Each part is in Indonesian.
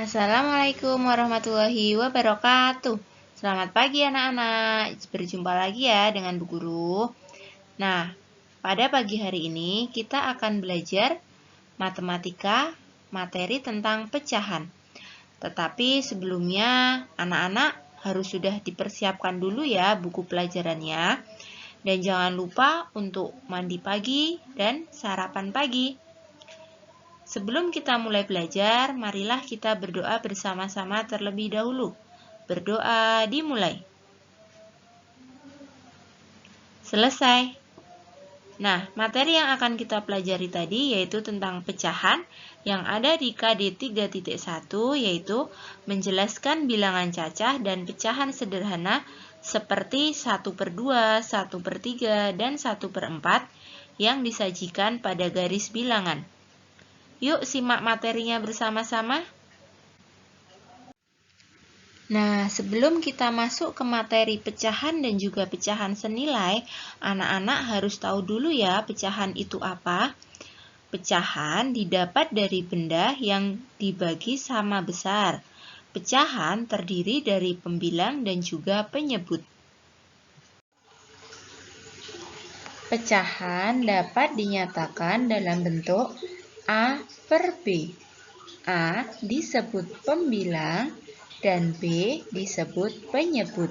Assalamualaikum warahmatullahi wabarakatuh. Selamat pagi anak-anak. Berjumpa lagi ya dengan Bu Guru. Nah, pada pagi hari ini kita akan belajar matematika, materi tentang pecahan. Tetapi sebelumnya anak-anak harus sudah dipersiapkan dulu ya buku pelajarannya. Dan jangan lupa untuk mandi pagi dan sarapan pagi. Sebelum kita mulai belajar, marilah kita berdoa bersama-sama terlebih dahulu. Berdoa dimulai. Selesai. Nah, materi yang akan kita pelajari tadi yaitu tentang pecahan yang ada di KD 3.1, yaitu menjelaskan bilangan cacah dan pecahan sederhana seperti 1/2, 1/3, dan 1/4 yang disajikan pada garis bilangan. Yuk simak materinya bersama-sama. Nah, sebelum kita masuk ke materi pecahan dan juga pecahan senilai, anak-anak harus tahu dulu ya pecahan itu apa. Pecahan didapat dari benda yang dibagi sama besar. Pecahan terdiri dari pembilang dan juga penyebut. Pecahan dapat dinyatakan dalam bentuk A per B. A disebut pembilang dan B disebut penyebut.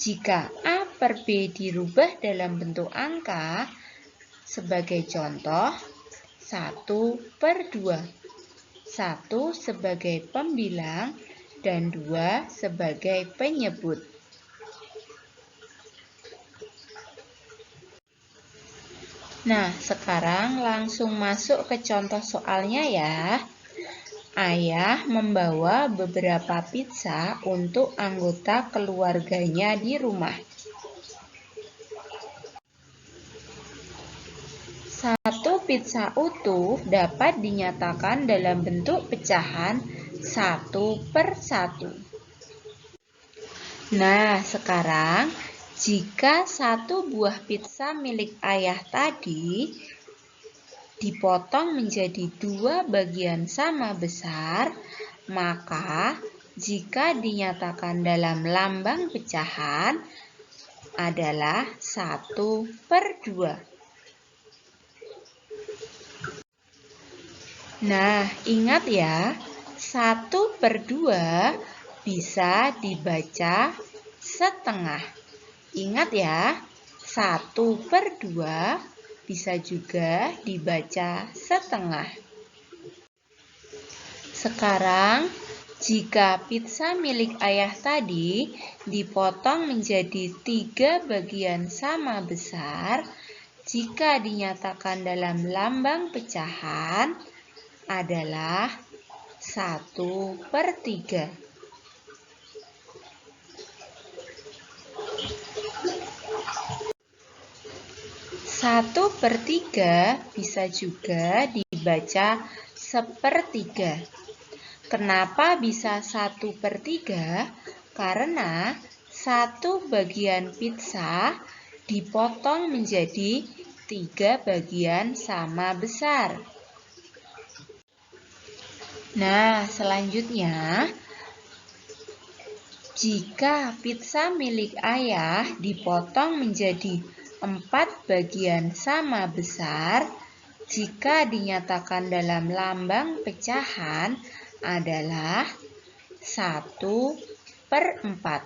Jika A per B dirubah dalam bentuk angka, sebagai contoh 1/2. 1 sebagai pembilang dan 2 sebagai penyebut. Nah, sekarang langsung masuk ke contoh soalnya ya. Ayah membawa beberapa pizza untuk anggota keluarganya di rumah. Satu pizza utuh dapat dinyatakan dalam bentuk pecahan 1/1. Nah, sekarang jika satu buah pizza milik ayah tadi dipotong menjadi 2 bagian sama besar, maka jika dinyatakan dalam lambang pecahan adalah 1/2. Nah, ingat ya, 1/2 bisa dibaca setengah. Ingat ya, 1/2 bisa juga dibaca setengah. Sekarang, jika pizza milik ayah tadi dipotong menjadi 3 bagian sama besar, jika dinyatakan dalam lambang pecahan adalah 1/3. Satu per 3 bisa juga dibaca 1/3. Kenapa bisa 1/3? Karena satu bagian pizza dipotong menjadi 3 bagian sama besar. Nah, selanjutnya, jika pizza milik ayah dipotong menjadi 4 bagian sama besar, jika dinyatakan dalam lambang pecahan adalah 1/4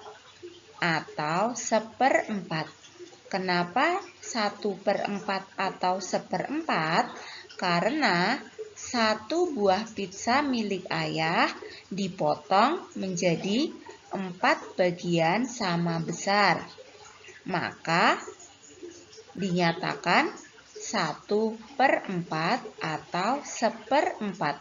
atau 1/4. Kenapa 1/4 atau 1/4? Karena satu buah pizza milik ayah dipotong menjadi 4 bagian sama besar. Maka dinyatakan 1/4 atau 1/4.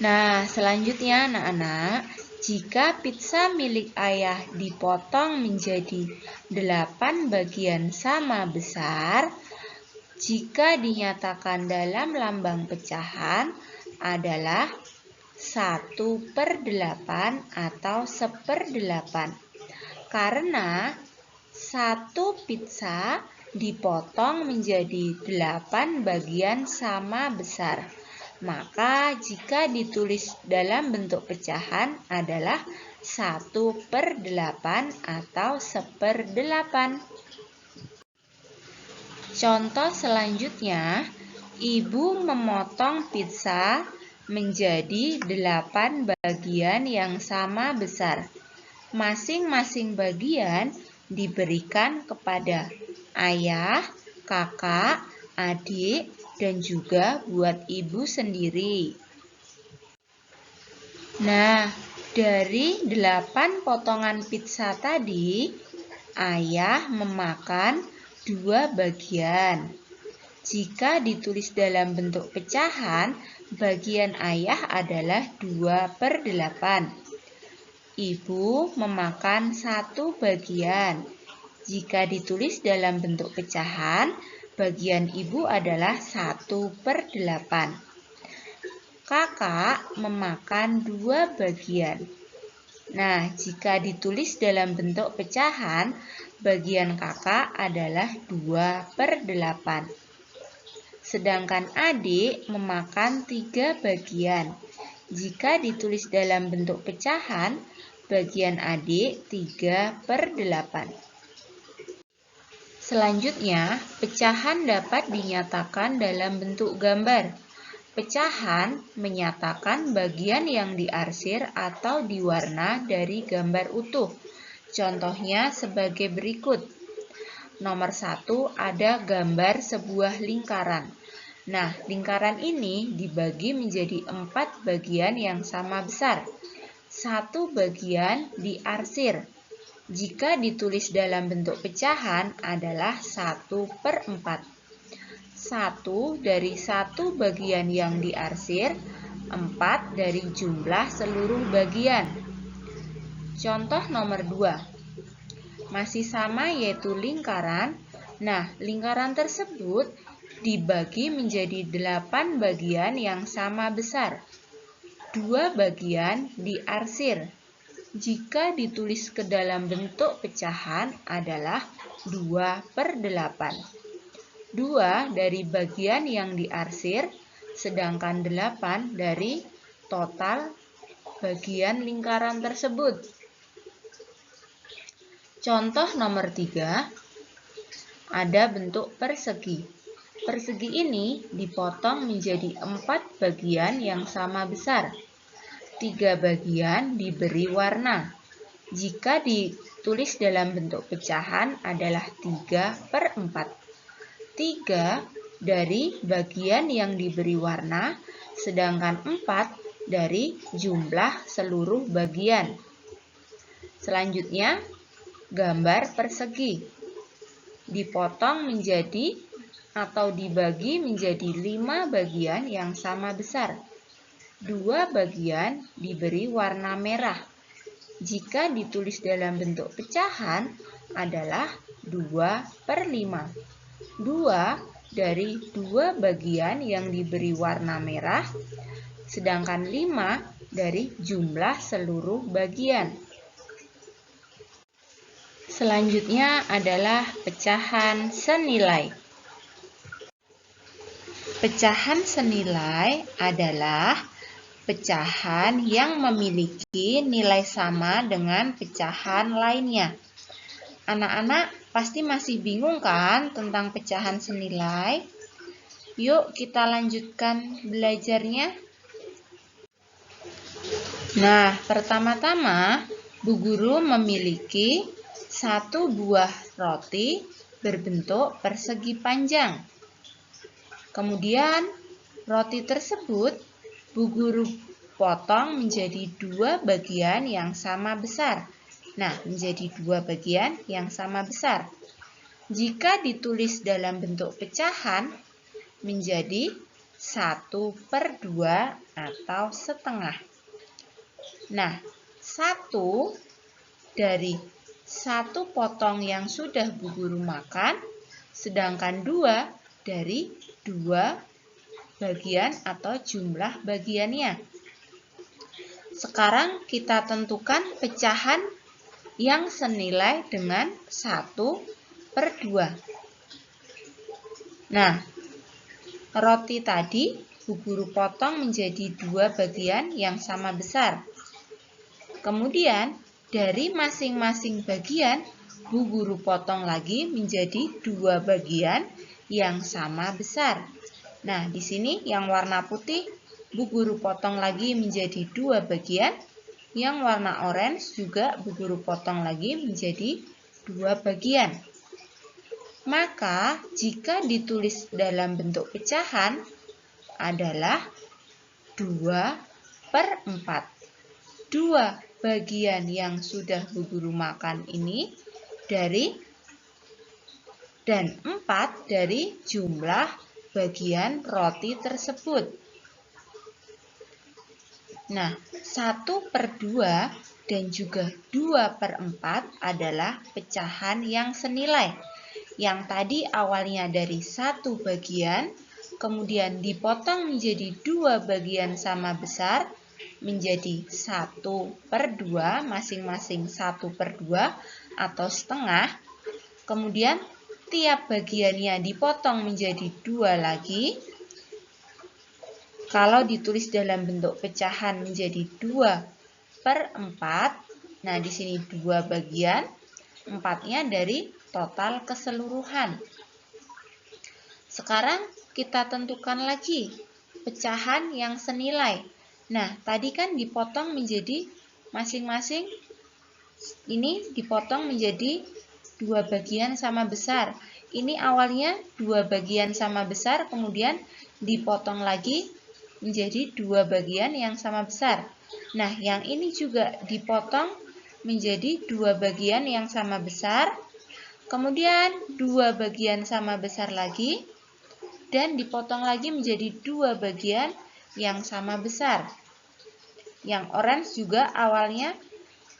Nah, selanjutnya anak-anak, jika pizza milik ayah dipotong menjadi 8 bagian sama besar, jika dinyatakan dalam lambang pecahan adalah 1/8 atau 1/8. Karena satu pizza dipotong menjadi 8 bagian sama besar. Maka jika ditulis dalam bentuk pecahan adalah 1/8 atau 1/8. Contoh selanjutnya, ibu memotong pizza menjadi 8 bagian yang sama besar. Masing-masing bagian diberikan kepada ayah, kakak, adik, dan juga buat ibu sendiri. Nah, dari 8 potongan pizza tadi, ayah memakan 2 bagian. Jika ditulis dalam bentuk pecahan, bagian ayah adalah 2/8. Ibu memakan 1 bagian. Jika ditulis dalam bentuk pecahan, bagian ibu adalah 1/8. Kakak memakan 2 bagian. Nah, jika ditulis dalam bentuk pecahan, bagian kakak adalah 2/8. Sedangkan adik memakan 3 bagian. Jika ditulis dalam bentuk pecahan, bagian adik 3/8. Selanjutnya, pecahan dapat dinyatakan dalam bentuk gambar. Pecahan menyatakan bagian yang diarsir atau diwarna dari gambar utuh. Contohnya sebagai berikut. Nomor 1 ada gambar sebuah lingkaran. Nah, lingkaran ini dibagi menjadi 4 bagian yang sama besar. 1 bagian diarsir. Jika ditulis dalam bentuk pecahan adalah 1/4. 1 dari 1 bagian yang diarsir, 4 dari jumlah seluruh bagian. Contoh nomor 2. Masih sama yaitu lingkaran. Nah, lingkaran tersebut dibagi menjadi 8 bagian yang sama besar. 2 bagian diarsir. Jika ditulis ke dalam bentuk pecahan adalah 2/8. 2 dari bagian yang diarsir, sedangkan 8 dari total bagian lingkaran tersebut. Contoh nomor 3, ada bentuk persegi. Persegi ini dipotong menjadi 4 bagian yang sama besar. 3 bagian diberi warna. Jika ditulis dalam bentuk pecahan adalah 3/4. 3 dari bagian yang diberi warna, sedangkan 4 dari jumlah seluruh bagian. Selanjutnya, gambar persegi. Dipotong menjadi atau dibagi menjadi 5 bagian yang sama besar. 2 bagian diberi warna merah. Jika ditulis dalam bentuk pecahan adalah 2/5. 2 dari 2 bagian yang diberi warna merah, sedangkan 5 dari jumlah seluruh bagian. Selanjutnya adalah pecahan senilai. Pecahan senilai adalah pecahan yang memiliki nilai sama dengan pecahan lainnya. Anak-anak pasti masih bingung kan tentang pecahan senilai? Yuk kita lanjutkan belajarnya. Nah, pertama-tama Bu Guru memiliki 1 buah roti berbentuk persegi panjang. Kemudian roti tersebut Bu Guru potong menjadi 2 bagian yang sama besar. Nah, menjadi 2 bagian yang sama besar. Jika ditulis dalam bentuk pecahan, menjadi 1/2 atau setengah. Nah, 1 dari 1 potong yang sudah Bu Guru makan, sedangkan 2 dari 2 bagian atau jumlah bagiannya. Sekarang kita tentukan pecahan yang senilai dengan 1/2. Nah, roti tadi Bu Guru potong menjadi 2 bagian yang sama besar. Kemudian, dari masing-masing bagian, Bu Guru potong lagi menjadi 2 bagian yang sama besar. Nah, di sini yang warna putih, Bu Guru potong lagi menjadi 2 bagian. Yang warna orange juga Bu Guru potong lagi menjadi 2 bagian. Maka, jika ditulis dalam bentuk pecahan, adalah 2/4. 2 bagian yang sudah Bu Guru makan ini dan 4 dari jumlah bagian roti tersebut. Nah, 1/2 dan juga 2/4 adalah pecahan yang senilai. Yang tadi awalnya dari 1 bagian, kemudian dipotong menjadi 2 bagian sama besar, menjadi 1/2, masing-masing 1/2 atau setengah. Kemudian tiap bagiannya dipotong menjadi 2 lagi. Kalau ditulis dalam bentuk pecahan menjadi 2/4, nah di sini 2 bagian, 4-nya dari total keseluruhan. Sekarang kita tentukan lagi pecahan yang senilai. Nah, tadi kan dipotong menjadi masing-masing, ini dipotong menjadi 2 bagian sama besar. Ini awalnya 2 bagian sama besar, kemudian dipotong lagi menjadi 2 bagian yang sama besar. Nah, yang ini juga dipotong menjadi 2 bagian yang sama besar, kemudian 2 bagian sama besar lagi, dan dipotong lagi menjadi 2 bagian yang sama besar. Yang orange juga awalnya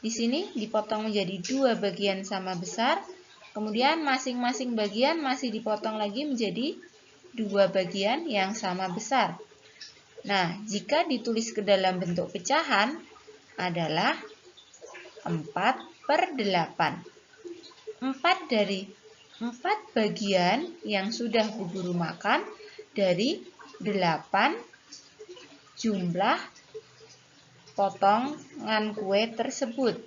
di sini dipotong menjadi 2 bagian sama besar, kemudian masing-masing bagian masih dipotong lagi menjadi 2 bagian yang sama besar. Nah, jika ditulis ke dalam bentuk pecahan adalah 4/8. 4 dari 4 bagian yang sudah Bu Guru makan dari 8 jumlah potongan kue tersebut.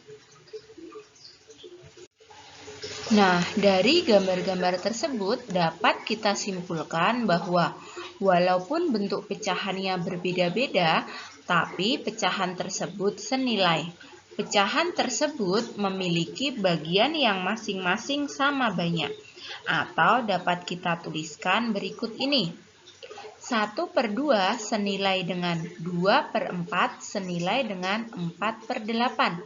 Nah, dari gambar-gambar tersebut dapat kita simpulkan bahwa walaupun bentuk pecahannya berbeda-beda, tapi pecahan tersebut senilai. Pecahan tersebut memiliki bagian yang masing-masing sama banyak, atau dapat kita tuliskan berikut ini. 1/2 senilai dengan 2/4 senilai dengan 4/8.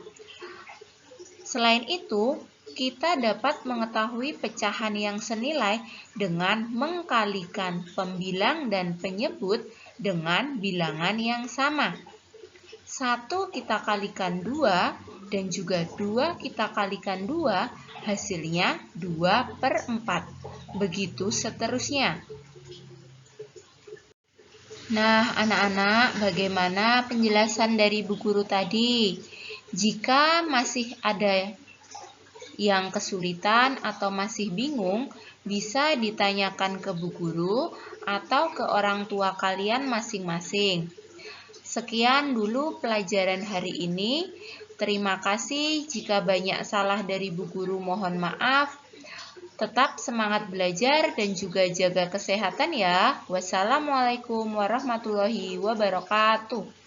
Selain itu, kita dapat mengetahui pecahan yang senilai dengan mengkalikan pembilang dan penyebut dengan bilangan yang sama. 1 kita kalikan 2 dan juga 2 kita kalikan 2, hasilnya 2/4. Begitu seterusnya. Nah, anak-anak, bagaimana penjelasan dari Bu Guru tadi? Jika masih ada yang kesulitan atau masih bingung, bisa ditanyakan ke Bu Guru atau ke orang tua kalian masing-masing. Sekian dulu pelajaran hari ini. Terima kasih. Jika banyak salah dari Bu Guru, mohon maaf. Tetap semangat belajar dan juga jaga kesehatan ya. Wassalamualaikum warahmatullahi wabarakatuh.